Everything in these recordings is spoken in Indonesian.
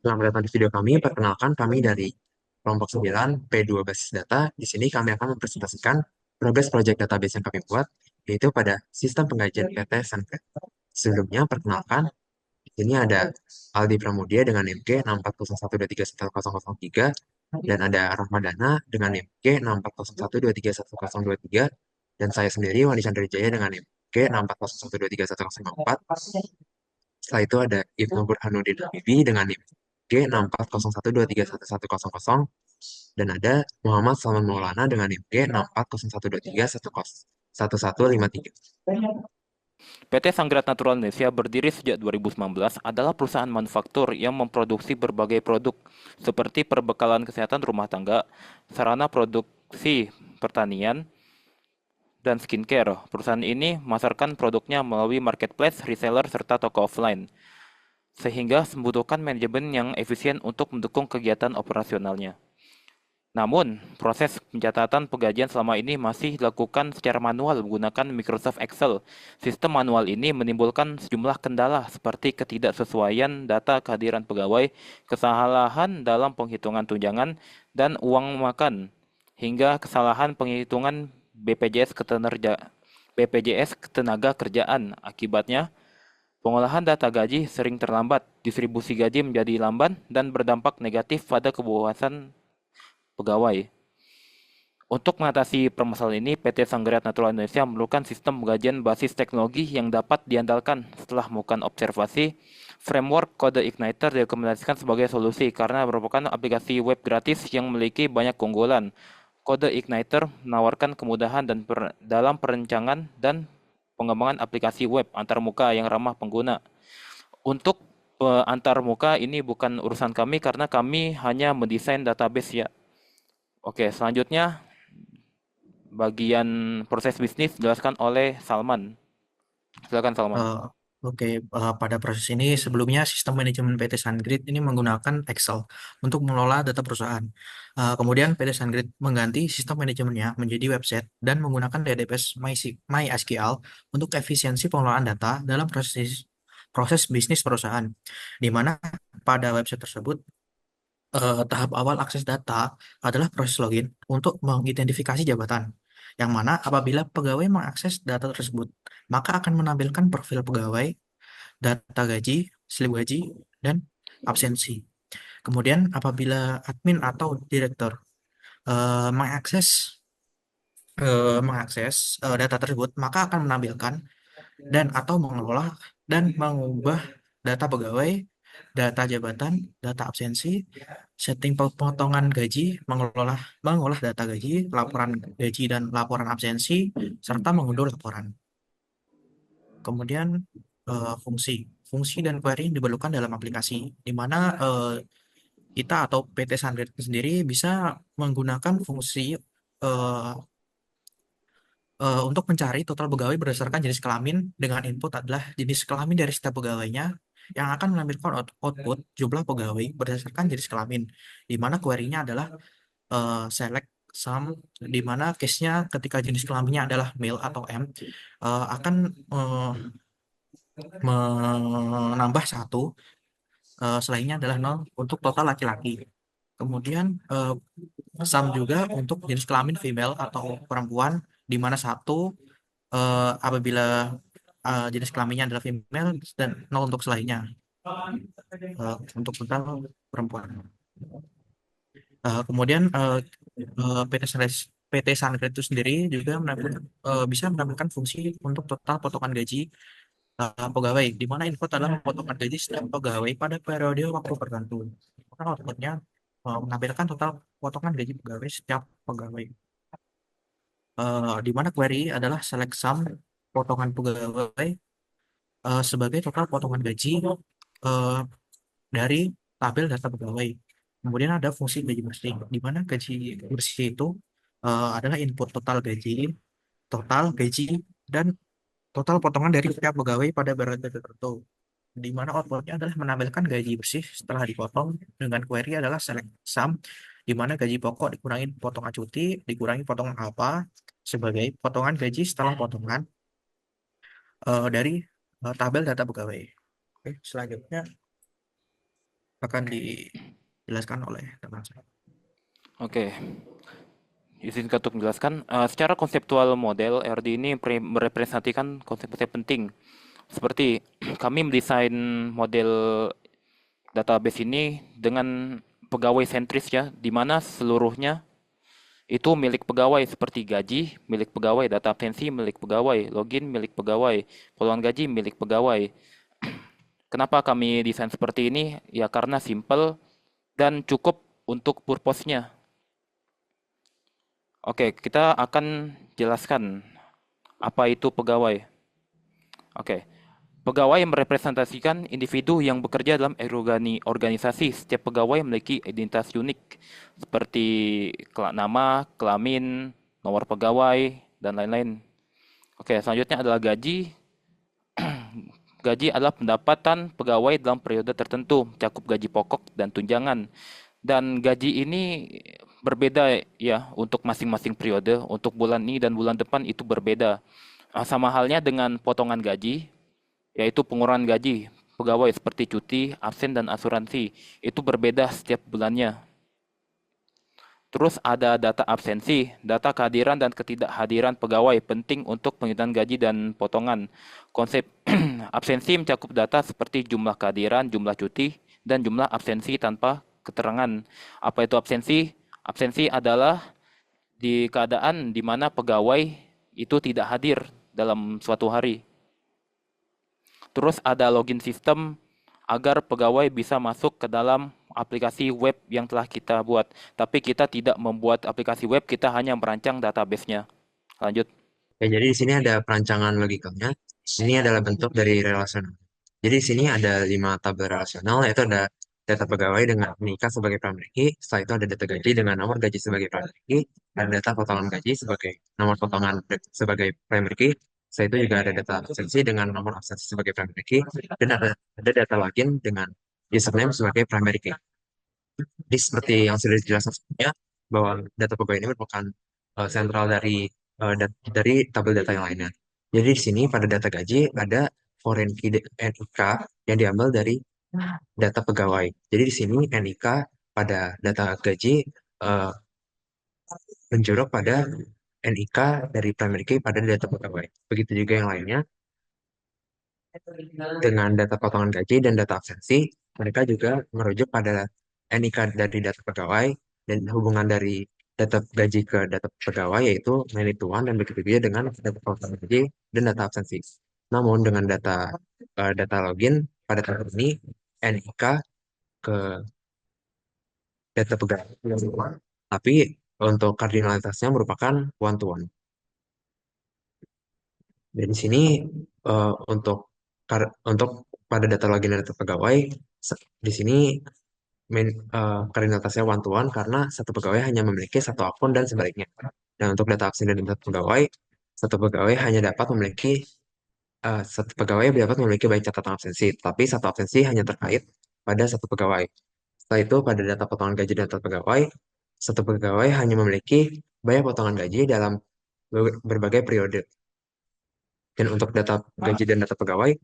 Selamat datang di video kami. Perkenalkan, kami dari kelompok 9 P2 Basis Data. Di sini kami akan mempresentasikan progres proyek database yang kami buat, yaitu pada sistem pengkajian PT Sanket. Sebelumnya, perkenalkan, di sini ada Aldi Pramudia dengan NIM K 64012310003 dan ada Rahmadana dengan NIM K 64012310023 dan saya sendiri Wandi Chandra dengan NIM K 64012310054. Setelah itu ada Ibnu Burhanuddin Habibie dengan NIM G 6401231100 dan ada Muhammad Salman Maulana dengan NIM G 6401231153. PT Sanggrat Natural Indonesia berdiri sejak 2019 adalah perusahaan manufaktur yang memproduksi berbagai produk seperti perbekalan kesehatan rumah tangga, sarana produksi pertanian, dan skincare. Perusahaan ini memasarkan produknya melalui marketplace, reseller, serta toko offline, sehingga membutuhkan manajemen yang efisien untuk mendukung kegiatan operasionalnya. Namun, proses pencatatan penggajian selama ini masih dilakukan secara manual menggunakan Microsoft Excel. Sistem manual ini menimbulkan sejumlah kendala seperti ketidaksesuaian data kehadiran pegawai, kesalahan dalam penghitungan tunjangan dan uang makan, hingga kesalahan penghitungan BPJS ketenaga kerjaan. Akibatnya, pengolahan data gaji sering terlambat, distribusi gaji menjadi lamban, dan berdampak negatif pada kepuasan pegawai. Untuk mengatasi permasalahan ini, PT Sanggrat Natural Indonesia memerlukan sistem penggajian basis teknologi yang dapat diandalkan. Setelah melakukan observasi, framework Kode Igniter direkomendasikan sebagai solusi karena merupakan aplikasi web gratis yang memiliki banyak keunggulan. Kode Igniter menawarkan kemudahan dalam perencanaan dan pengembangan aplikasi web antarmuka yang ramah pengguna. Untuk antarmuka ini bukan urusan kami karena kami hanya mendesain database ya. Oke, selanjutnya bagian proses bisnis dijelaskan oleh Salman. Silakan Salman. Eh, Oke, pada proses ini sebelumnya sistem manajemen PT Sungrid ini menggunakan Excel untuk mengelola data perusahaan. Kemudian PT Sungrid mengganti sistem manajemennya menjadi website dan menggunakan database MySQL untuk efisiensi pengelolaan data dalam proses bisnis perusahaan. Di mana pada website tersebut tahap awal akses data adalah proses login untuk mengidentifikasi jabatan, yang mana apabila pegawai mengakses data tersebut, maka akan menampilkan profil pegawai, data gaji, slip gaji, dan absensi. Kemudian apabila admin atau direktur eh, mengakses data tersebut, maka akan menampilkan dan atau mengelola dan mengubah data pegawai, data jabatan, data absensi, setting pemotongan gaji, mengolah data gaji, laporan gaji dan laporan absensi, serta mengunduh laporan. Kemudian fungsi. Fungsi dan query yang diperlukan dalam aplikasi, di mana kita atau PT Sandrit sendiri bisa menggunakan fungsi eh, untuk mencari total pegawai berdasarkan jenis kelamin dengan input adalah jenis kelamin dari setiap pegawainya yang akan menampilkan output jumlah pegawai berdasarkan jenis kelamin, di mana query-nya adalah select sum, di mana case-nya ketika jenis kelaminnya adalah male atau M, akan menambah satu, selainnya adalah nol untuk total laki-laki. Kemudian sum juga untuk jenis kelamin female atau perempuan, di mana satu apabila jenis kelaminnya adalah female dan nol untuk selainnya, untuk total perempuan. Kemudian PT Sunrise itu sendiri juga bisa menampilkan fungsi untuk total potongan gaji pegawai, di mana input adalah potongan gaji setiap pegawai pada periode waktu tertentu. Maka outputnya menampilkan total potongan gaji pegawai setiap pegawai. Di mana query adalah select sum potongan pegawai sebagai total potongan gaji eh, dari tabel data pegawai. Kemudian ada fungsi gaji bersih, di mana gaji bersih itu adalah input total gaji, dan total potongan dari setiap pegawai pada periode tertentu. Di mana outputnya adalah menampilkan gaji bersih setelah dipotong dengan query adalah select sum, di mana gaji pokok dikurangi potongan cuti, dikurangi potongan apa sebagai potongan gaji setelah potongan dari tabel data pegawai. Oke, selanjutnya akan dijelaskan oleh teman saya. Oke, izinkan untuk menjelaskan. Secara konseptual model RD ini merepresentasikan konsep-konsep penting. Seperti kami mendesain model database ini dengan pegawai sentris ya, di mana seluruhnya itu milik pegawai seperti gaji milik pegawai, data absensi milik pegawai, login milik pegawai, poluan gaji milik pegawai. Kenapa kami desain seperti ini? Ya karena simple dan cukup untuk purpose-nya. Oke, kita akan jelaskan apa itu pegawai. Oke, pegawai merepresentasikan individu yang bekerja dalam organisasi. Setiap pegawai memiliki identitas unik seperti nama, kelamin, nomor pegawai, dan lain-lain. Oke, selanjutnya adalah gaji. Gaji adalah pendapatan pegawai dalam periode tertentu, cakup gaji pokok dan tunjangan. Dan gaji ini berbeda ya untuk masing-masing periode. Untuk bulan ini dan bulan depan itu berbeda. Sama halnya dengan potongan gaji, yaitu pengurangan gaji pegawai seperti cuti, absen, dan asuransi. Itu berbeda setiap bulannya. Terus ada data absensi, data kehadiran dan ketidakhadiran pegawai penting untuk penghitungan gaji dan potongan. Konsep absensi mencakup data seperti jumlah kehadiran, jumlah cuti, dan jumlah absensi tanpa keterangan. Apa itu absensi? Absensi adalah di keadaan di mana pegawai itu tidak hadir dalam suatu hari. Terus ada login system agar pegawai bisa masuk ke dalam aplikasi web yang telah kita buat. Tapi kita tidak membuat aplikasi web, kita hanya merancang database-nya. Lanjut. Ya, jadi di sini ada perancangan logikanya. Ini adalah bentuk dari relasional. Jadi di sini ada 5 tabel relasional, yaitu ada data pegawai dengan nikah sebagai primary key, setelah itu ada data gaji dengan nomor gaji sebagai primary key, dan data potongan gaji sebagai nomor potongan sebagai primary key, setelah itu juga ada data absensi dengan nomor absensi sebagai primary key, dan ada data login dengan username sebagai primary key. Jadi seperti yang sudah dijelaskan sebelumnya, bahwa data pegawai ini merupakan sentral dari tabel data yang lainnya. Jadi di sini pada data gaji ada foreign key NIK yang diambil dari data pegawai. Jadi di sini NIK pada data gaji eh, menjorok pada NIK dari primary key pada data pegawai. Begitu juga yang lainnya dengan data potongan gaji dan data absensi, mereka juga merujuk pada NIK dari data pegawai dan hubungan dari data gaji ke data pegawai yaitu many to one dan begitu juga dengan data potongan gaji dan data absensi. Namun dengan data login pada tabel ini NIK ke data pegawai, tapi untuk kardinalitasnya merupakan one to one. Dan di sini untuk pada data login dan data pegawai di sini kardinalitasnya one to one karena satu pegawai hanya memiliki satu akun dan sebaliknya. Dan untuk data absen dan data pegawai, satu pegawai dapat memiliki banyak catatan absensi, tapi satu absensi hanya terkait pada satu pegawai. Setelah itu pada data potongan gaji dan data pegawai, satu pegawai hanya memiliki banyak potongan gaji dalam berbagai periode. Dan untuk data gaji dan data pegawai,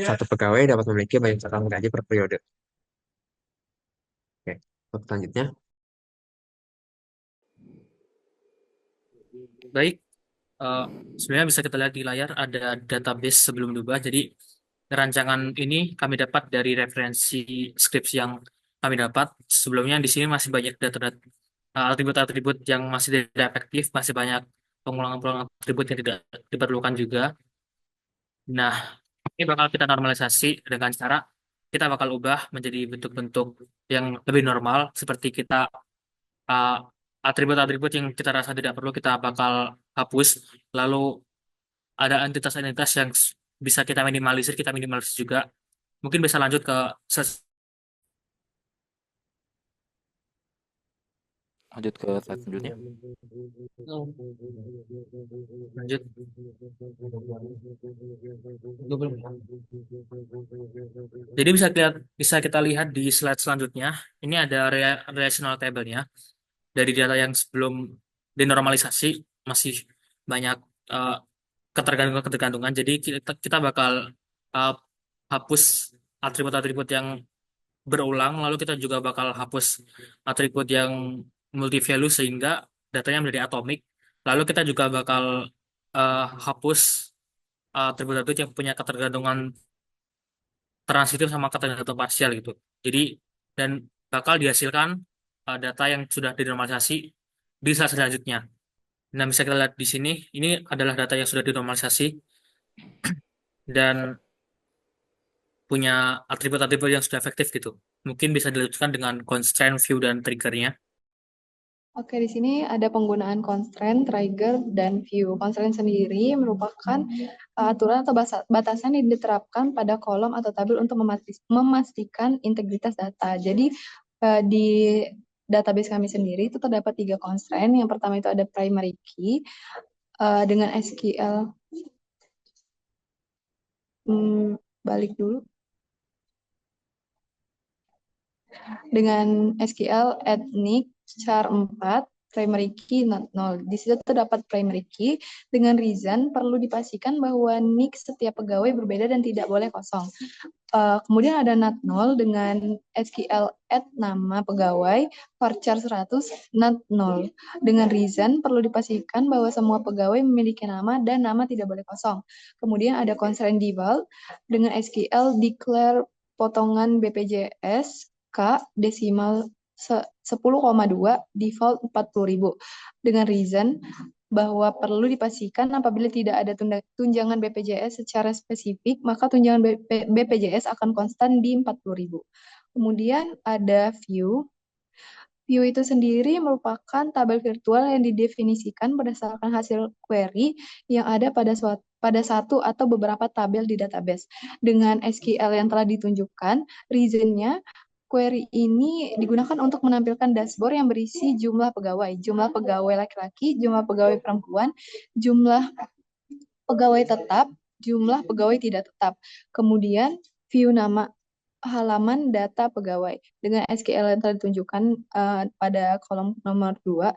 satu pegawai dapat memiliki banyak catatan gaji per periode. Oke, untuk selanjutnya. Baik, sebenarnya bisa kita lihat di layar ada database sebelum diubah. Jadi rancangan ini kami dapat dari referensi skripsi yang kami dapat. Sebelumnya di sini masih banyak atribut-atribut yang masih tidak efektif, masih banyak pengulangan-pengulangan atribut yang tidak diperlukan juga. Nah, ini bakal kita normalisasi dengan cara kita bakal ubah menjadi bentuk-bentuk yang lebih normal, seperti kita uh, atribut-atribut yang kita rasa tidak perlu kita bakal hapus. Lalu ada entitas-entitas yang bisa kita minimalisir juga. Mungkin bisa lanjut ke Lanjut ke slide selanjutnya. lanjut. Jadi bisa kita lihat di slide selanjutnya. Ini ada relational table-nya. Dari data yang sebelum dinormalisasi masih banyak uh, ketergantungan. Jadi kita bakal uh, hapus atribut-atribut yang berulang, lalu kita juga bakal hapus atribut yang multi value sehingga datanya menjadi atomik. Lalu kita juga bakal hapus atribut-atribut yang punya ketergantungan transitif sama ketergantungan parsial gitu. Jadi dan bakal dihasilkan data yang sudah dinormalisasi di slide selanjutnya. Nah, bisa kita lihat di sini, ini adalah data yang sudah dinormalisasi dan punya atribut-atribut yang sudah efektif gitu. Mungkin bisa dilanjutkan dengan constraint, view, dan triggernya. Oke, di sini ada penggunaan constraint, trigger, dan view. Constraint sendiri merupakan aturan atau batasan yang diterapkan pada kolom atau tabel untuk memastikan integritas data. Jadi, di database kami sendiri itu terdapat 3 constraint. Yang pertama itu ada primary key dengan SQL. Balik dulu. Dengan SQL add nick char 4 primary key not null. Di situ terdapat primary key dengan reason perlu dipastikan bahwa nick setiap pegawai berbeda dan tidak boleh kosong. Kemudian ada not null dengan SQL add nama pegawai varchar 100 not null. Dengan reason perlu dipastikan bahwa semua pegawai memiliki nama dan nama tidak boleh kosong. Kemudian ada constraint default dengan SQL declare potongan BPJS K desimal 10,2 default 40.000 dengan reason bahwa perlu dipastikan apabila tidak ada tunjangan BPJS secara spesifik, maka tunjangan BPJS akan konstan di 40.000. Kemudian ada view. View itu sendiri merupakan tabel virtual yang didefinisikan berdasarkan hasil query yang ada pada satu atau beberapa tabel di database. Dengan SQL yang telah ditunjukkan, reason-nya query ini digunakan untuk menampilkan dashboard yang berisi jumlah pegawai laki-laki, jumlah pegawai perempuan, jumlah pegawai tetap, jumlah pegawai tidak tetap. Kemudian view nama halaman data pegawai. Dengan SQL yang telah ditunjukkan pada kolom nomor 2,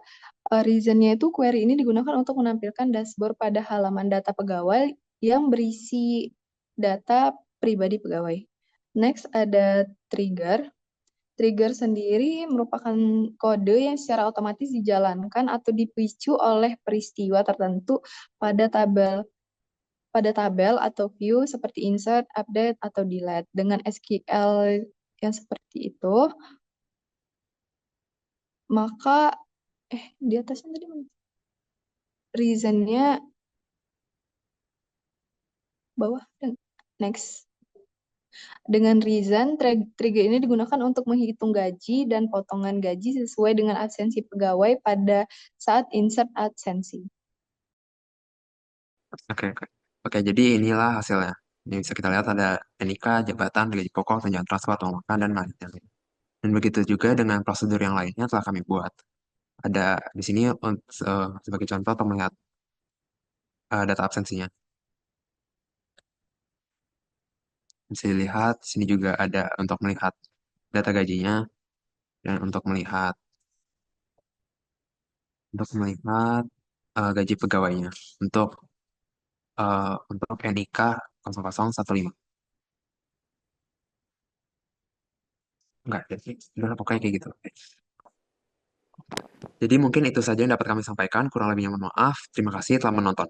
reason-nya itu query ini digunakan untuk menampilkan dashboard pada halaman data pegawai yang berisi data pribadi pegawai. Next ada trigger. Trigger sendiri merupakan kode yang secara otomatis dijalankan atau dipicu oleh peristiwa tertentu pada tabel atau view seperti insert, update, atau delete. Dengan SQL yang seperti itu, maka di atasnya tadi mana? Reason-nya bawah dan next. Dengan reason, trigger ini digunakan untuk menghitung gaji dan potongan gaji sesuai dengan absensi pegawai pada saat insert absensi. Oke. Oke, jadi inilah hasilnya. Yang bisa kita lihat ada NIK, jabatan, gaji pokok, tunjangan transport, uang makan, dan lain-lain. Dan begitu juga dengan prosedur yang lainnya telah kami buat. Ada di sini sebagai contoh untuk melihat data absensinya. Bisa dilihat, di sini juga ada untuk melihat data gajinya dan untuk melihat gaji pegawainya untuk NIK 0015. Enggak, jadi udah pokoknya kayak gitu. Jadi mungkin itu saja yang dapat kami sampaikan. Kurang lebihnya mohon maaf. Terima kasih telah menonton.